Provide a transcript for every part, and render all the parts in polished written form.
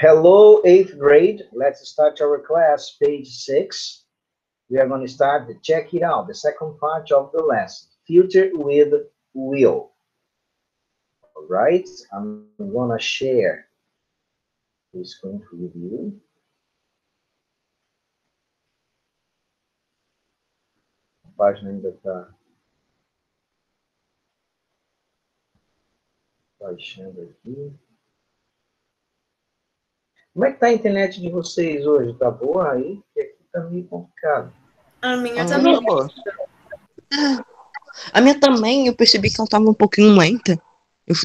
Hello, 8th grade. Let's start our class, page 6. We are going to start the check it out, the second part of the lesson, future with will. All right, I'm going to share the screen with you. A página ainda está baixando aqui. Como é que tá a internet de vocês hoje? Tá boa aí? Porque aqui tá meio complicado. A minha também. A minha também, eu percebi que ela tava um pouquinho lenta.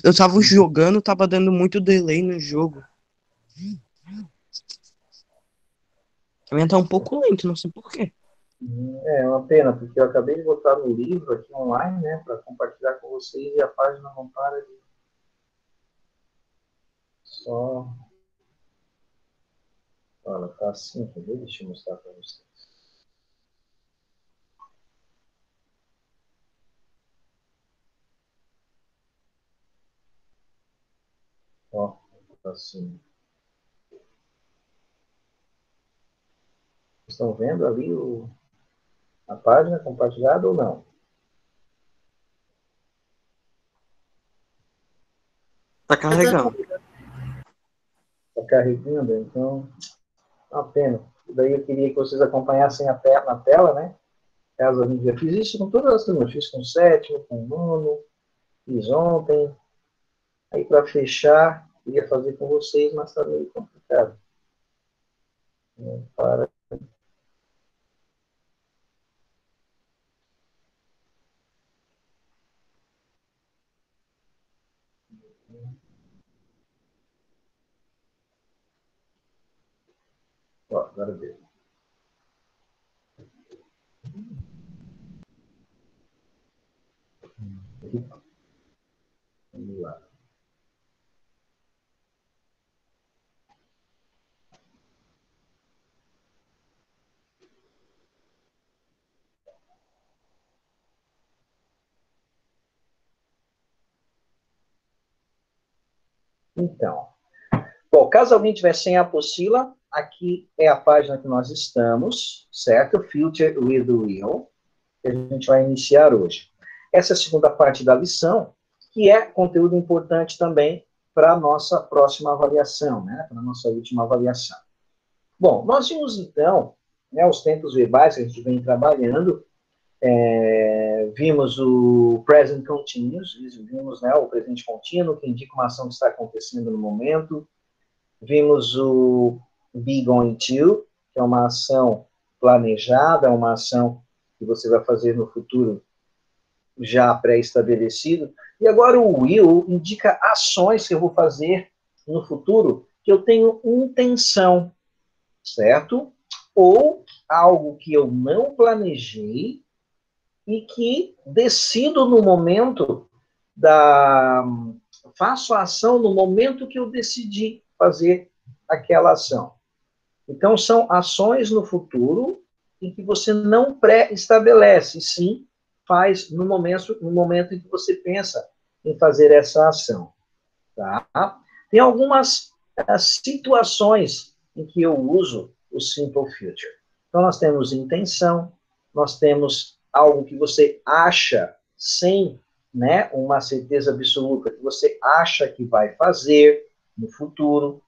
Eu tava jogando, tava dando muito delay no jogo. A minha tá um pouco lenta, não sei porquê. É uma pena, porque eu acabei de botar no livro aqui online, né, para compartilhar com vocês e a página não para de... Só... Olha, tá assim, entendeu? Deixa eu mostrar para vocês. Ó, tá assim. Estão vendo ali a página compartilhada ou não? Tá carregando. Tá carregando, então... Uma pena. Daí eu queria que vocês acompanhassem na tela, né? Caso a gente já fiz isso com todas as turmas. Fiz com o sétimo, com o nono, fiz ontem. Aí, para fechar, queria fazer com vocês, mas está meio complicado. Para. Ó, agora veio. Vamos lá. Então, bom, caso alguém tiver sem a apostila, aqui é a página que nós estamos, certo? Future with Will, que a gente vai iniciar hoje. Essa é a segunda parte da lição, que é conteúdo importante também para a nossa próxima avaliação, né? Para a nossa última avaliação. Bom, nós vimos então, né, os tempos verbais que a gente vem trabalhando, vimos o present continuous, vimos, né, o presente contínuo, que indica uma ação que está acontecendo no momento. Vimos o be going to, que é uma ação planejada, uma ação que você vai fazer no futuro já pré-estabelecido. E agora o will indica ações que eu vou fazer no futuro que eu tenho intenção, certo? Ou algo que eu não planejei e que decido no momento faço a ação no momento que eu decidi fazer aquela ação. Então, são ações no futuro em que você não pré-estabelece, sim faz no momento em que você pensa em fazer essa ação. Tá? Tem algumas situações em que eu uso o Simple Future. Então, nós temos intenção, nós temos algo que você acha sem, né, uma certeza absoluta, que você acha que vai fazer no futuro,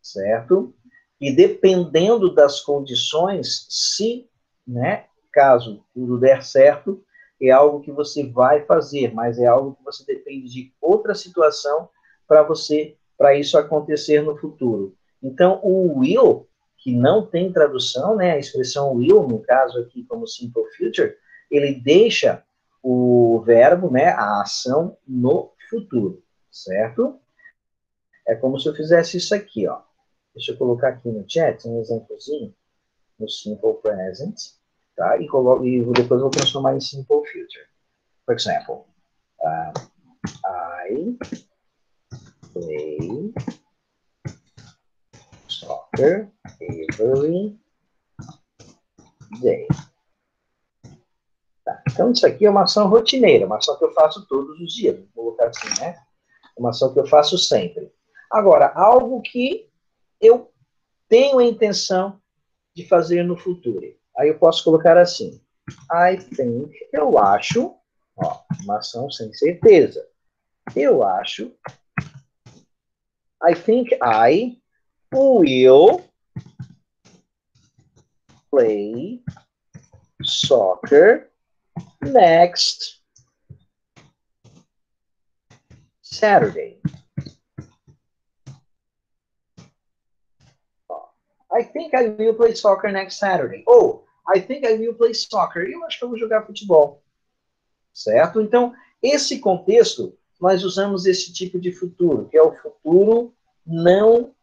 certo? E dependendo das condições, se, né, caso tudo der certo, é algo que você vai fazer, mas é algo que você depende de outra situação para isso acontecer no futuro. Então, o will, que não tem tradução, né, a expressão will, no caso aqui como simple future, ele deixa o verbo, né, a ação no futuro, certo? É como se eu fizesse isso aqui, ó. Deixa eu colocar aqui no chat um exemplozinho no simple present, tá? E depois eu vou transformar em simple future. For example, I play soccer every day. Tá. Então, isso aqui é uma ação rotineira, uma ação que eu faço todos os dias. Vou colocar assim, né? Uma ação que eu faço sempre. Agora, algo que eu tenho a intenção de fazer no futuro. Aí eu posso colocar assim, I think, eu acho, ó, uma ação sem certeza. Eu acho, I think I will play soccer next Saturday. I think I will play soccer next Saturday. Ou, I think I will play soccer. Eu acho que eu vou jogar futebol. Certo? Então, esse contexto, nós usamos esse tipo de futuro, que é o futuro não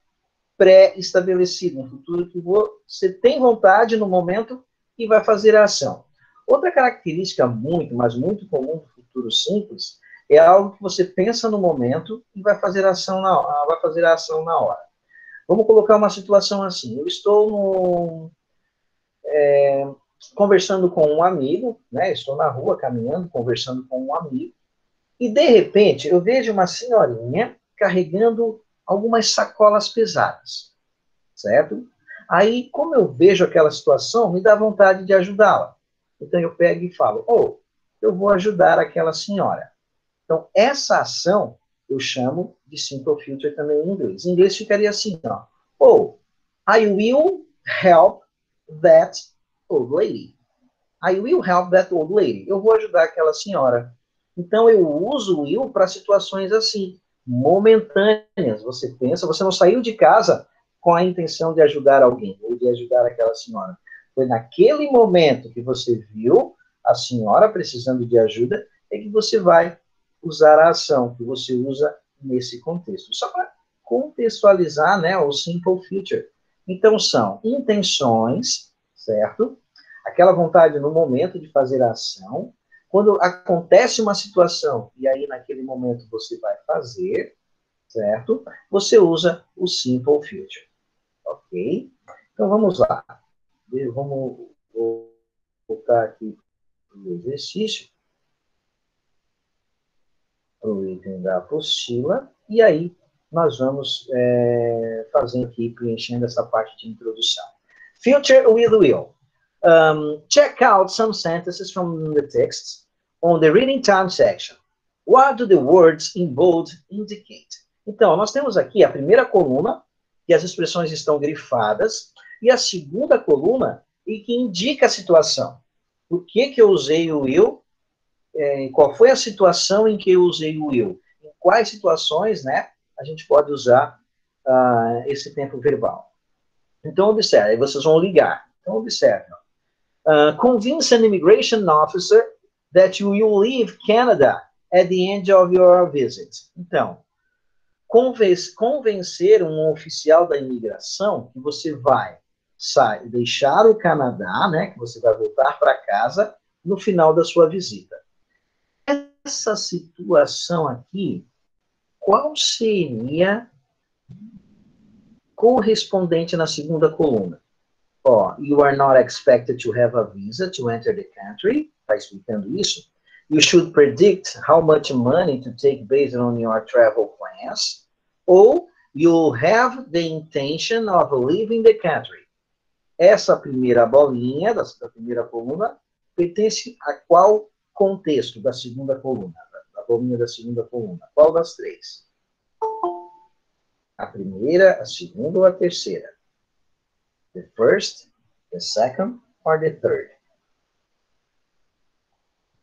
pré-estabelecido, um futuro que você tem vontade no momento e vai fazer a ação. Outra característica muito, mas muito comum do futuro simples é algo que você pensa no momento e vai fazer a ação na hora. Vamos colocar uma situação assim. Eu estou conversando com um amigo, né? Estou na rua caminhando, conversando com um amigo, e de repente eu vejo uma senhorinha carregando algumas sacolas pesadas, certo? Aí, como eu vejo aquela situação, me dá vontade de ajudá-la. Então eu pego e falo, eu vou ajudar aquela senhora. Então, essa ação eu chamo de simple future também em inglês. Em inglês ficaria assim, ó. I will help that old lady. I will help that old lady. Eu vou ajudar aquela senhora. Então, eu uso o will para situações assim, momentâneas. Você pensa, você não saiu de casa com a intenção de ajudar alguém, ou de ajudar aquela senhora. Foi naquele momento que você viu a senhora precisando de ajuda, é que você vai usar a ação, que você usa nesse contexto. Só para contextualizar, né, o simple future. Então, são intenções, certo? Aquela vontade no momento de fazer a ação. Quando acontece uma situação, e aí naquele momento você vai fazer, certo? Você usa o simple future. Ok? Então vamos lá. Vamos voltar aqui para o exercício. O item da apostila. E aí nós vamos fazendo aqui, preenchendo essa parte de introdução. Future with will. Check out some sentences from the text on the reading time section. What do the words in bold indicate? Então, nós temos aqui a primeira coluna, que as expressões estão grifadas, e a segunda coluna, e que indica a situação. Por que eu usei o will? Qual foi a situação em que eu usei o will? Em quais situações, né, a gente pode usar esse tempo verbal? Então, observe, aí vocês vão ligar. Então, observe. Convince an immigration officer that you will leave Canada at the end of your visit. Então, convencer um oficial da imigração que você vai deixar o Canadá, né, que você vai voltar para casa no final da sua visita. Essa situação aqui, qual seria correspondente na segunda coluna? You are not expected to have a visa to enter the country. Está explicando isso. You should predict how much money to take based on your travel plans. Ou you have the intention of leaving the country. Essa primeira bolinha da primeira coluna pertence a qual contexto da segunda coluna? Da bolinha da segunda coluna. Qual das três? A primeira, a segunda ou a terceira? The first, the second, or the third?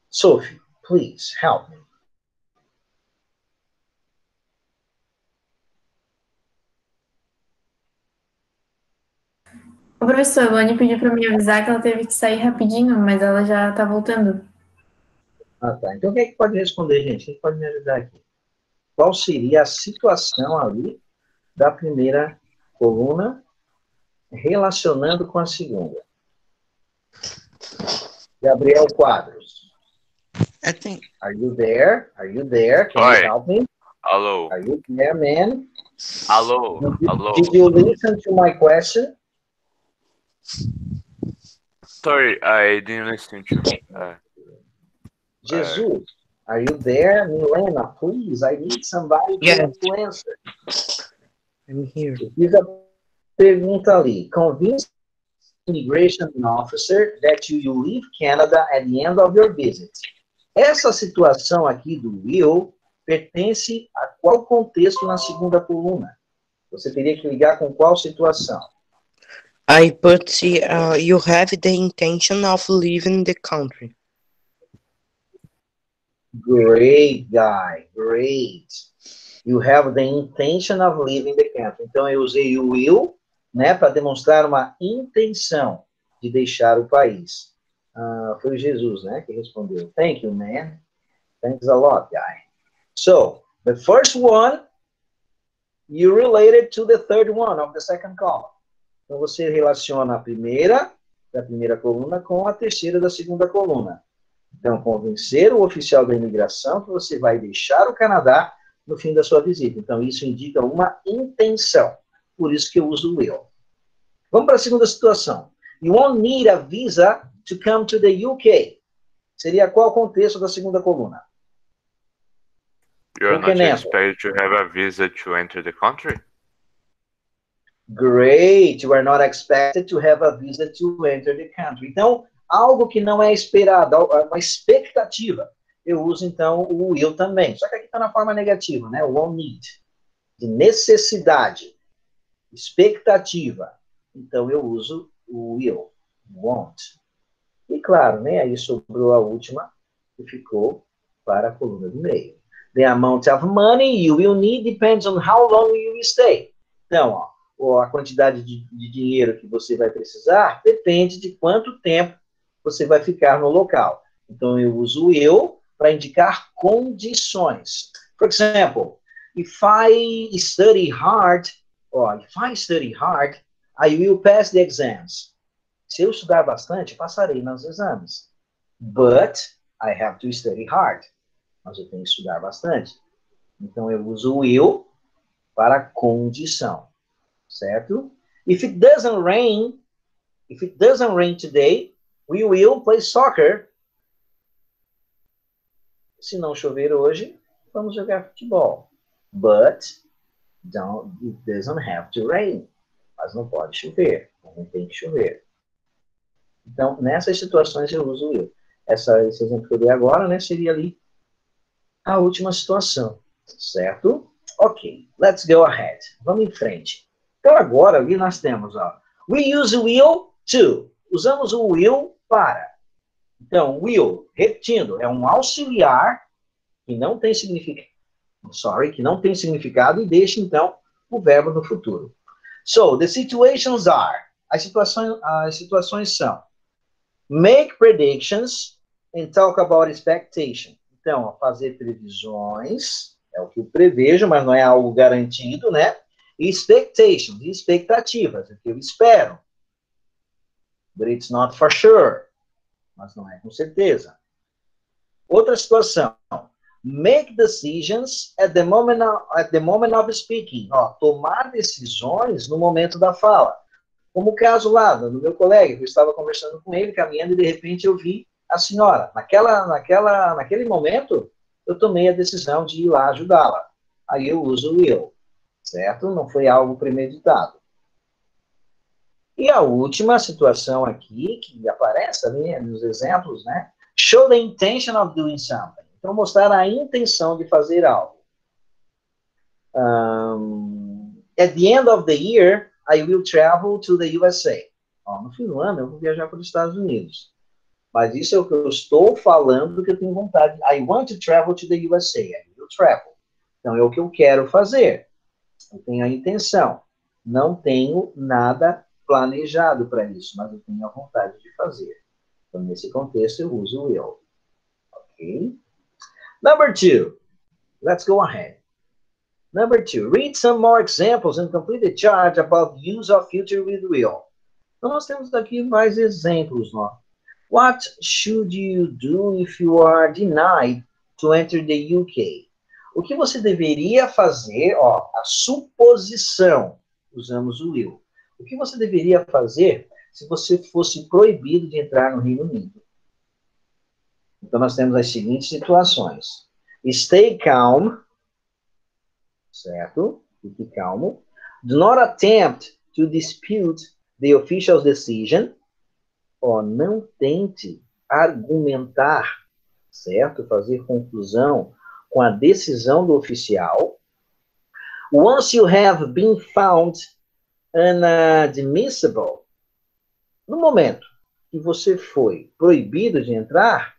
Sophie, please help me. O professor, a Lani pediu para me avisar que ela teve que sair rapidinho, mas ela já está voltando. Ah, tá. Então, quem é que pode responder, gente? Quem pode me ajudar aqui? Qual seria a situação ali da primeira coluna relacionando com a segunda? Gabriel Quadros. Are you there? Are you there? Can you help me? Hello. Are you there, man? Hello. Hello. Did you listen to my question? Sorry, I didn't listen to. Jesus, are you there? Milena, please, I need somebody to answer. I'm here. Precisa Pergunta ali. Convince immigration officer that you leave Canada at the end of your visit. Essa situação aqui do will pertence a qual contexto na segunda coluna? Você teria que ligar com qual situação? I put you have the intention of leaving the country. Great, guy. Great. You have the intention of leaving the country. Então, eu usei o will, né, para demonstrar uma intenção de deixar o país. Foi o Jesus, né, que respondeu. Thank you, man. Thanks a lot, guy. So, the first one, you related to the third one of the second column. Então, você relaciona a primeira da primeira coluna com a terceira da segunda coluna. Então, convencer o oficial da imigração que você vai deixar o Canadá no fim da sua visita. Então, isso indica uma intenção. Por isso que eu uso o will. Vamos para a segunda situação. You won't need a visa to come to the UK. Seria qual contexto da segunda coluna? You are not expected to have a visa to enter the country? Great. You are not expected to have a visa to enter the country. Então, algo que não é esperado, uma expectativa. Eu uso, então, o will também. Só que aqui está na forma negativa, né? O won't need. De necessidade. Expectativa. Então, eu uso o will. Won't. E, claro, né? Aí sobrou a última, que ficou para a coluna do meio. The amount of money you will need depends on how long you will stay. Então, a quantidade de dinheiro que você vai precisar depende de quanto tempo você vai ficar no local. Então, eu uso o will para indicar condições. For example, if I study hard, I will pass the exams. Se eu estudar bastante, passarei nos exames. But I have to study hard. Mas eu tenho que estudar bastante. Então, eu uso o will para condição. Certo? If it doesn't rain today, we will play soccer. Se não chover hoje, vamos jogar futebol. But it doesn't have to rain. Mas não pode chover. Não tem que chover. Então, nessas situações eu uso o will. Esse exemplo que eu dei agora, né, seria ali a última situação. Certo? Ok. Let's go ahead. Vamos em frente. Então, agora, ali nós temos, we use will to. Usamos o will para. Então, will, repetindo, é um auxiliar que não tem significado e deixa, então, o verbo no futuro. So, the situations are, as situações são, make predictions and talk about expectation. Então, fazer previsões, é o que eu prevejo, mas não é algo garantido, né? Expectations, expectativas, é o que eu espero. But it's not for sure. Mas não é com certeza. Outra situação. Make decisions at the moment of speaking. Tomar decisões no momento da fala. Como o caso lá do meu colega, que eu estava conversando com ele, caminhando, e de repente eu vi a senhora. Naquele momento, eu tomei a decisão de ir lá ajudá-la. Aí eu uso o will. Certo? Não foi algo premeditado. E a última situação aqui, que aparece ali nos exemplos, né? Show the intention of doing something. Então, mostrar a intenção de fazer algo. At the end of the year, I will travel to the USA. No fim do ano, eu vou viajar para os Estados Unidos. Mas isso é o que eu estou falando, que eu tenho vontade. I want to travel to the USA. I will travel. Então, é o que eu quero fazer. Eu tenho a intenção. Não tenho nada planejado para isso, mas eu tenho a vontade de fazer. Então, nesse contexto, eu uso o will. Ok? Number 2. Let's go ahead. Number 2. Read some more examples and complete the chart about use of future with will. Então, nós temos aqui mais exemplos. What should you do if you are denied to enter the UK? O que você deveria fazer, a suposição, usamos o will. O que você deveria fazer se você fosse proibido de entrar no Reino Unido? Então, nós temos as seguintes situações. Stay calm, certo? Fique calmo. Do not attempt to dispute the official's decision. Não tente argumentar, certo? Fazer conclusão com a decisão do oficial. Once you have been found inadmissible, no momento que você foi proibido de entrar,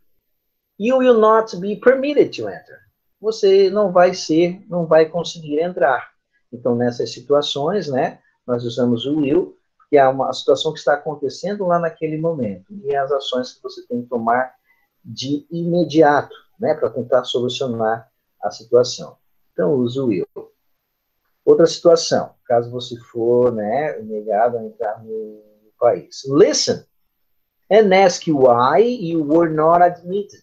you will not be permitted to enter. Você não vai conseguir entrar. Então, nessas situações, né, nós usamos o will, que é uma situação que está acontecendo lá naquele momento, e as ações que você tem que tomar de imediato, né, para tentar solucionar a situação. Então, uso o will. Outra situação, caso você for, né, negado a entrar no país. Listen and ask why you were not admitted.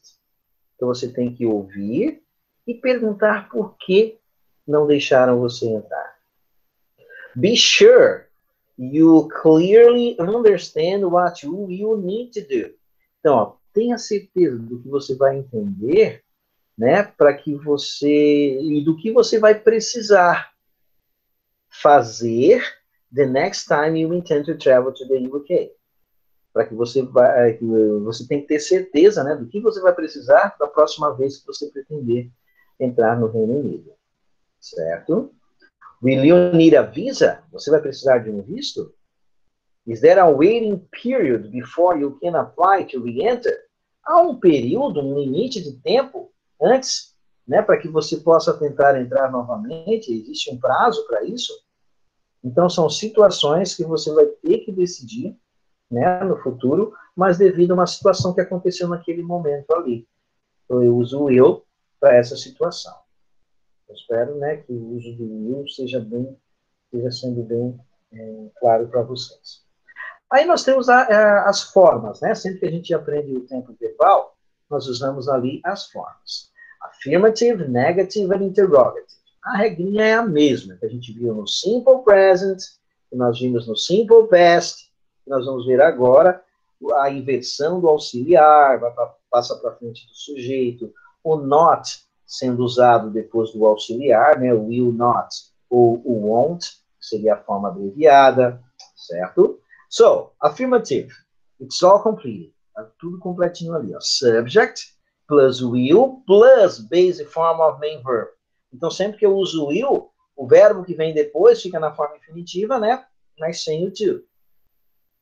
Então, você tem que ouvir e perguntar por que não deixaram você entrar. Be sure you clearly understand what you will need to do. Então, tenha certeza do que você vai entender, né, para que você, e do que você vai precisar fazer the next time you intend to travel to the UK. Para que você tem que ter certeza, né, do que você vai precisar da próxima vez que você pretender entrar no Reino Unido. Certo? Will you need a visa? Você vai precisar de um visto? Is there a waiting period before you can apply to re-enter? Há um período, um limite de tempo antes, né, para que você possa tentar entrar novamente? Existe um prazo para isso? Então, são situações que você vai ter que decidir, né, no futuro, mas devido a uma situação que aconteceu naquele momento ali. Então, eu uso o will para essa situação. Eu espero, né, que o uso do will esteja sendo bem claro para vocês. Aí nós temos as formas, né? Sempre que a gente aprende o tempo verbal, nós usamos ali as formas. Affirmative, negative and interrogative. A regrinha é a mesma que a gente viu no simple present, que nós vimos no simple past, que nós vamos ver agora a inversão do auxiliar, passa para frente do sujeito, o not sendo usado depois do auxiliar, né? O will not ou o won't, seria a forma abreviada, certo? So, affirmative, it's all completed. Tá tudo completinho ali, ó. Subject plus will plus basic form of main verb. Então, sempre que eu uso will, o verbo que vem depois fica na forma infinitiva, né? Mas sem o to.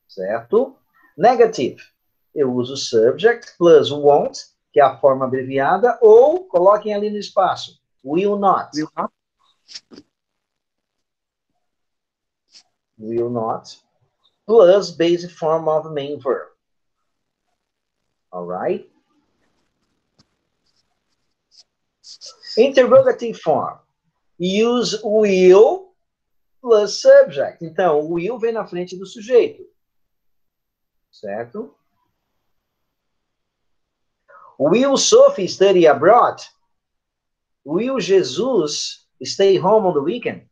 Certo? Negative, eu uso subject plus won't, que é a forma abreviada, ou coloquem ali no espaço, will not. Will not, plus basic form of main verb. Alright? Interrogative form. Use will plus subject. Então, o will vem na frente do sujeito. Certo? Will Sophie study abroad? Will Jesus stay home on the weekend?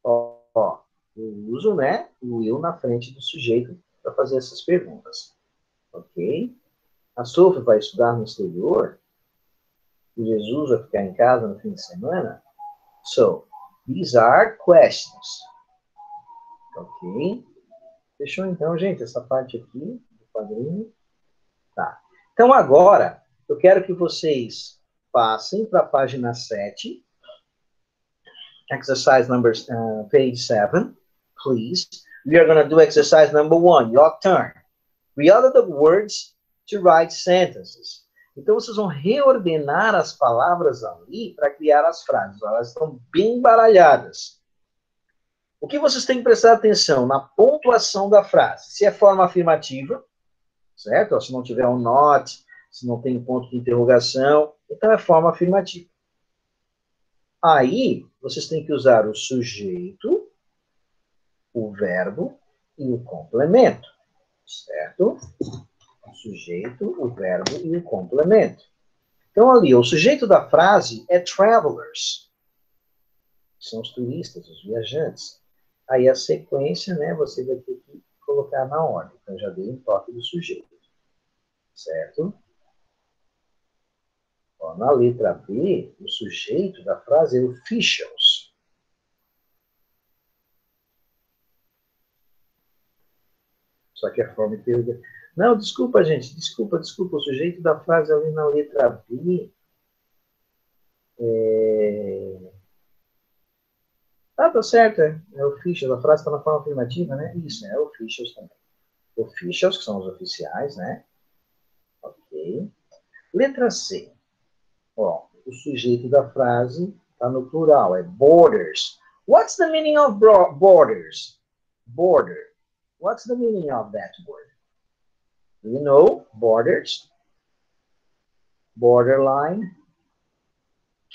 Ó, eu uso, né, o will na frente do sujeito para fazer essas perguntas. Ok? A Sophie vai estudar no exterior? O Jesus vai ficar em casa no fim de semana? So, these are questions. Ok? Fechou então, gente, essa parte aqui do quadrinho? Tá. Então, agora, eu quero que vocês passem para a página 7. Exercise number, page 7, please. We are going to do exercise number 1, your turn. Reorder the words to write sentences. Então, vocês vão reordenar as palavras ali para criar as frases. Elas estão bem baralhadas. O que vocês têm que prestar atenção na pontuação da frase? Se é forma afirmativa, certo? Se não tiver um not, se não tem ponto de interrogação, então é forma afirmativa. Aí, vocês têm que usar o sujeito, o verbo e o complemento, certo? O sujeito, o verbo e o complemento. Então, ali, o sujeito da frase é travelers. São os turistas, os viajantes. Aí, a sequência, né, você vai ter que colocar na ordem. Então, já dei um toque do sujeito. Certo? Ó, na letra B, o sujeito da frase é officials. Só que a forma que... Não, desculpa, gente. Desculpa. O sujeito da frase ali na letra B... tá certo. É officials. A frase está na forma afirmativa, né? Isso, é officials também. Officials, que são os oficiais, né? Ok. Letra C. Ó, o sujeito da frase está no plural, é borders. What's the meaning of borders? Border. What's the meaning of that word? Do you know? Borders. Borderline.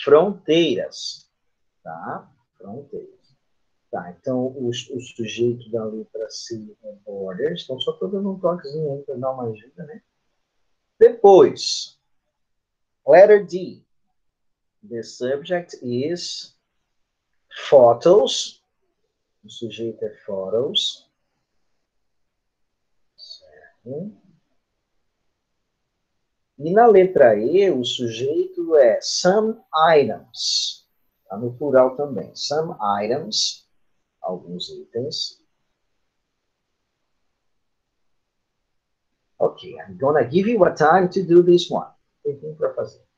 Fronteiras. Tá? Fronteiras. Tá, então o sujeito da letra C é borders. Então só estou dando um toquezinho aí para dar uma ajuda, né? Depois, letter D. The subject is photos. O sujeito é photos. Certo. E na letra E, o sujeito é some items. Está no plural também. Some items. Alguns itens. Ok, I'm gonna give you a time to do this one. Tem tempo para fazer.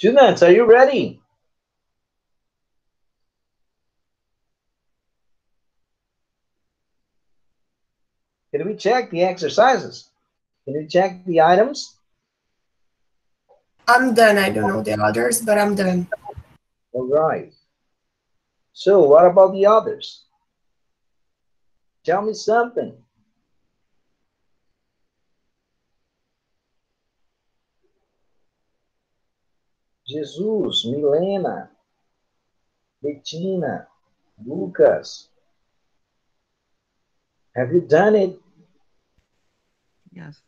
Students, are you ready? Can we check the exercises? Can we check the items? I'm done. I don't know the others, but I'm done. All right. So what about the others? Tell me something. Jesus, Milena, Bettina, Lucas. Have you done it? Yes.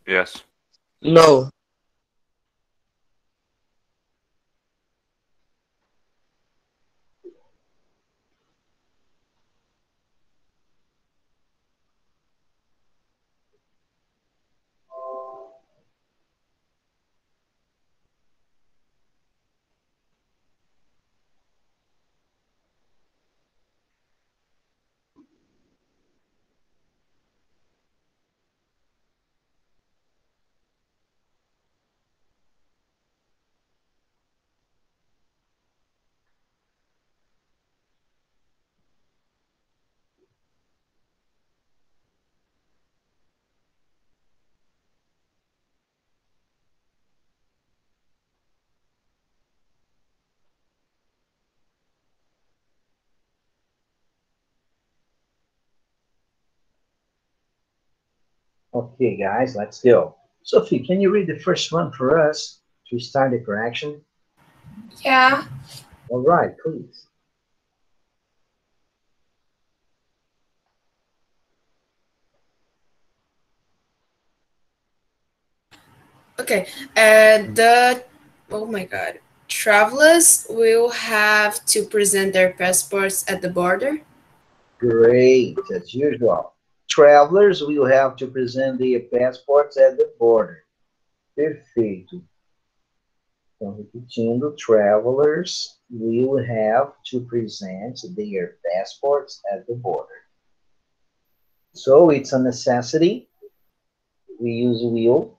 Yes. No. Okay, guys, let's go. Sophie, can you read the first one for us to start the correction? Yeah. All right, please. Okay. Oh my God. Travelers will have to present their passports at the border. Great, as usual. Travelers will have to present their passports at the border. Perfeito. Então, repetindo, travelers will have to present their passports at the border. So it's a necessity. We use will.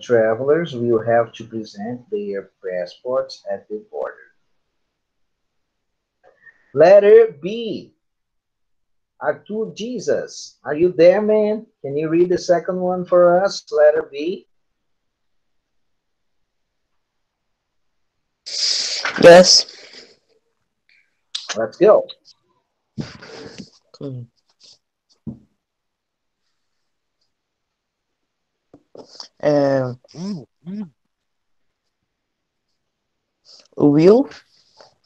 Travelers will have to present their passports at the border. Letter B. Arthur Jesus, are you there, man? Can you read the second one for us? Letter B. Yes. Let's go. Hmm. Will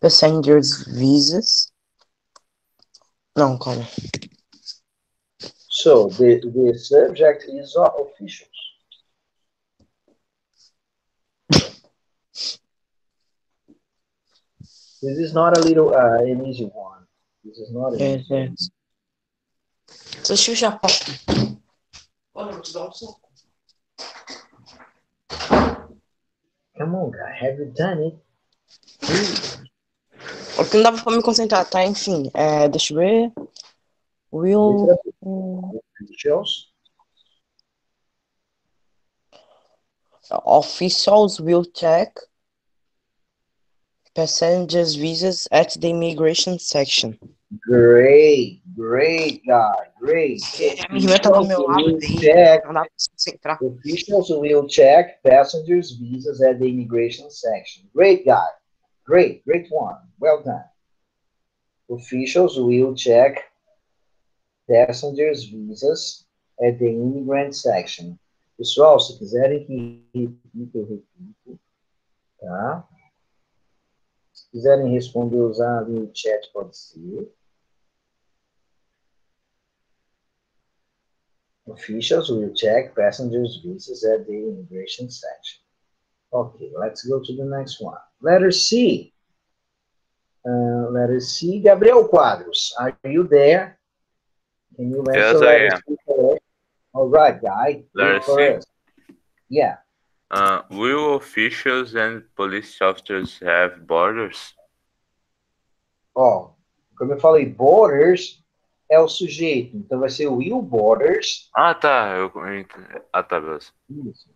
passengers visas? Não, calma. So the subject is officials. This is not a little an easy one. This is not an Yes, easy one. yes. Deixa eu já. Olha, vou te dar um soco. Come on, guy, have you done it? Porque não dava pra me concentrar, tá? Enfim, deixa eu ver. Will. Officials. Officials will check passengers' visas at the immigration section. Great, great, guy, great. A minha irmã tava ao meu lado Will e check. não dava pra se concentrar. Officials will check passengers' visas at the immigration section. Great guy. Great, great one. Well done. Officials will check passengers' visas at the immigrant section. Pessoal, se quiserem que repita, eu repito. Tá? Se quiserem responder usando o chat, pode ser. Officials will check passengers' visas at the immigration section. Okay, let's go to the next one. Letter C. Letter C. Gabriel Quadros, are you there? Can you answer Yes, I letter am. C for us? All right, guy. Letter for C? us. Yeah. Will officials and police officers have borders? Ó, como eu falei, borders é o sujeito. Então vai ser Will Borders. Ah, tá. Ah, tá, beleza. Isso.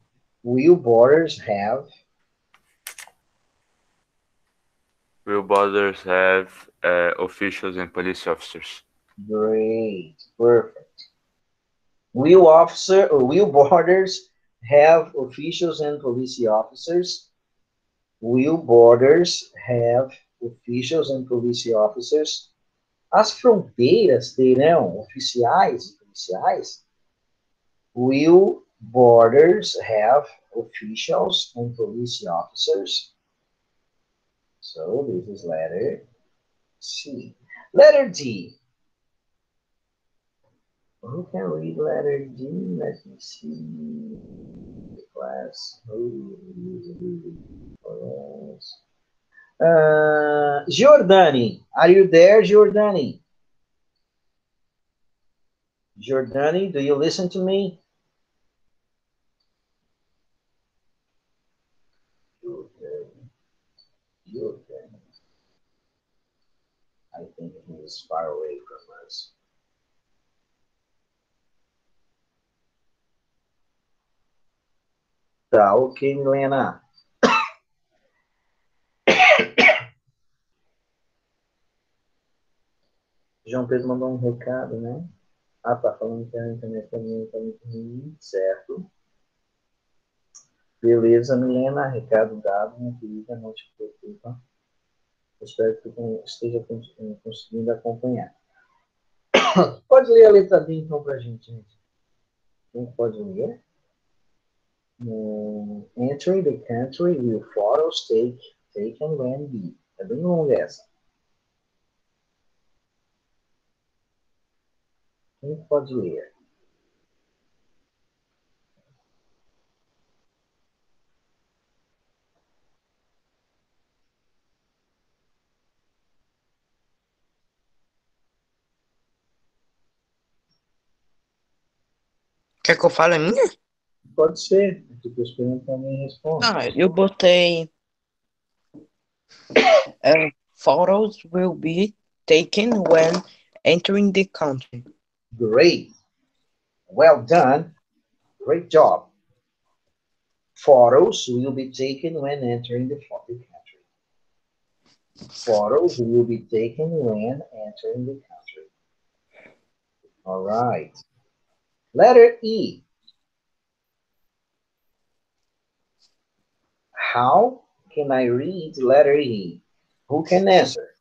Will Borders have. Will borders have officials and police officers. Great. Perfect. Will borders have officials and police officers? Will borders have officials and police officers? As fronteiras terão oficiais e policiais? Will borders have officials and police officers? So this is letter C. Letter D. Who can read letter D? Let me see. Class. Giordani. Are you there, Giordani? Giordani, do you listen to me? Giordani. I think he is far away from us. Tá, ok, Milena. João Pedro mandou um recado, né? Ah, tá falando que a internet também tá muito ruim, certo. Beleza, Milena, recado dado, minha querida, não te preocupa. Espero que tu esteja conseguindo acompanhar. Pode ler a letra D, então, pra gente. Quem pode ler? Entering the country with photos taken when be. É bem longa essa. Quem pode ler? Quer que eu fale a minha? Pode ser. Se tu esperando também responde. Ah, eu botei. Photos will be taken when entering the country. Great. Well done. Great job. Photos will be taken when entering the country. Photos will be taken when entering the country. All right. Letter E. How can I read letter E? Who can answer?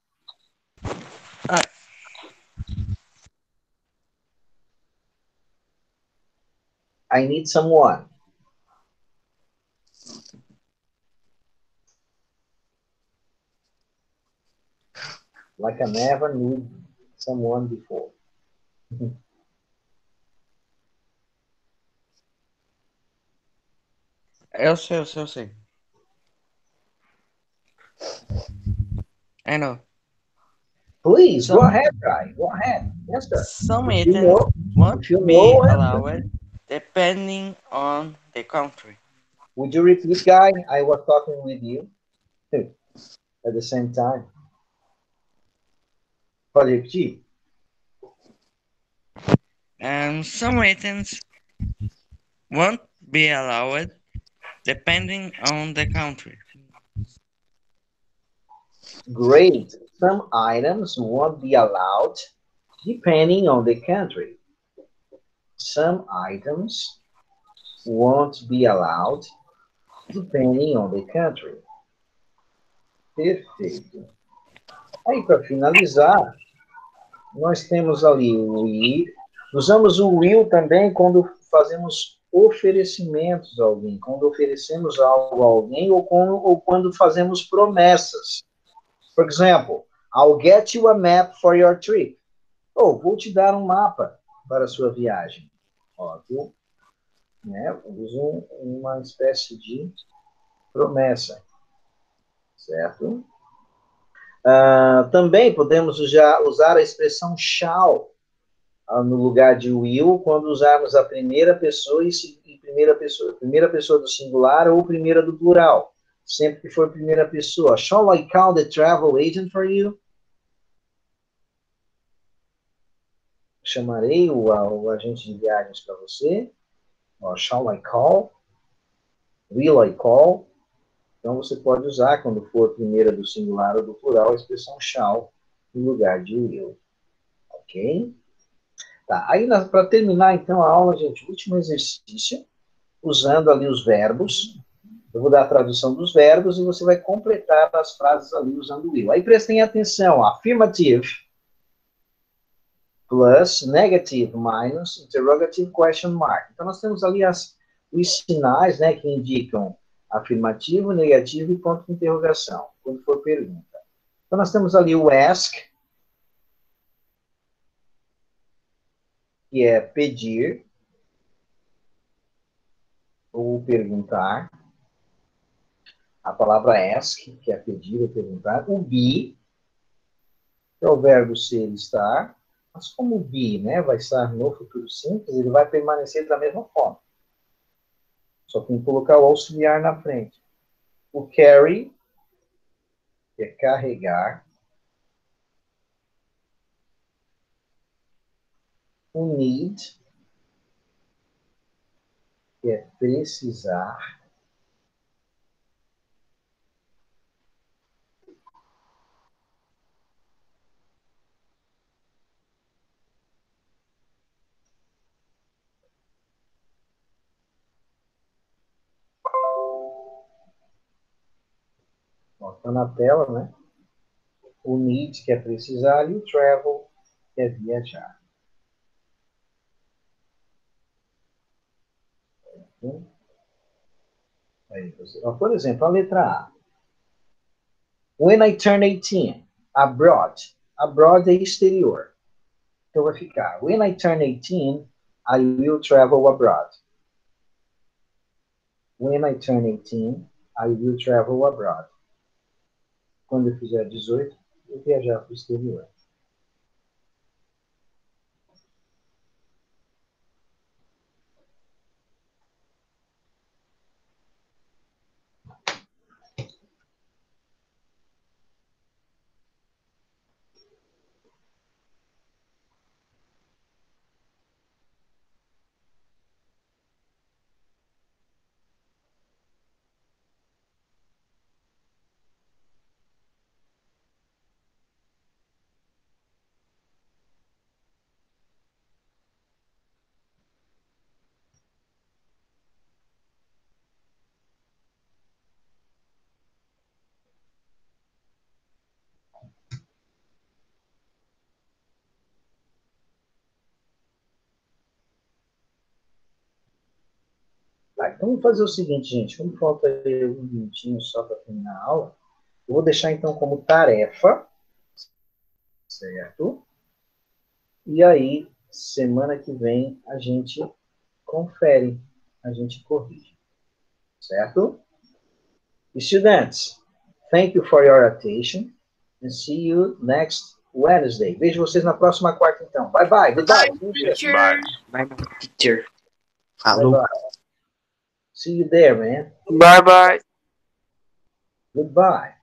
I need someone. Like I never knew someone before. Eu sei. I know. Please, go ahead, Guy. Go ahead. Answer. Some If you items know- won't if you be know, answer. allowed depending on the country. Would you repeat, Guy? I was talking with you at the same time. Pode repetir? And some items won't be allowed depending on the country. Great. Some items won't be allowed depending on the country. Some items won't be allowed depending on the country. Perfeito. Aí, para finalizar, nós temos ali o will. Usamos o will também quando fazemos oferecimentos a alguém, quando oferecemos algo a alguém ou quando fazemos promessas. For example, I'll get you a map for your trip. Vou te dar um mapa para a sua viagem. Óbvio, né? Uso uma espécie de promessa, certo? Também podemos usar a expressão shall no lugar de will quando usarmos a primeira pessoa e primeira pessoa do singular ou primeira do plural. Sempre que for primeira pessoa. Shall I call the travel agent for you? chamarei o agente de viagens para você. Ó, shall I call? Will I call? Então, você pode usar, quando for primeira do singular ou do plural, a expressão shall no lugar de will. Ok? Tá. Aí, para terminar, então, a aula, gente, último exercício, usando ali os verbos. Eu vou dar a tradução dos verbos e você vai completar as frases ali usando o will. Aí, prestem atenção. Affirmative plus, negative minus, interrogative, question mark. Então, nós temos ali os sinais, né, que indicam afirmativo, negativo e ponto de interrogação, quando for pergunta. Então, nós temos ali o ask, que é pedir ou perguntar. A palavra ask, que é pedir ou perguntar. O be, que é o verbo ser e estar. Mas como o be, né, vai estar no futuro simples, ele vai permanecer da mesma forma. Só tem que colocar o auxiliar na frente. O carry, que é carregar. O need, que é precisar. Está na tela, né? O need, que é precisar, e o travel, que é viajar. Aí, por exemplo, a letra A. When I turn 18, abroad. Abroad é exterior. Então vai ficar, when I turn 18, I will travel abroad. When I turn 18, I will travel abroad. Quando eu fizer 18, eu vou viajar para o exterior. Tá, então vamos fazer o seguinte, gente. Como falta aí alguns minutinhos só para terminar a aula, eu vou deixar então como tarefa, certo? E aí, semana que vem, a gente confere, a gente corrige, certo? Students, thank you for your attention and see you next Wednesday. Vejo vocês na próxima quarta, então. Bye, bye. Goodbye. Teacher. Bye. Vai, meu teacher. Falou. Bye, bye. See you there, man. Bye bye. Goodbye.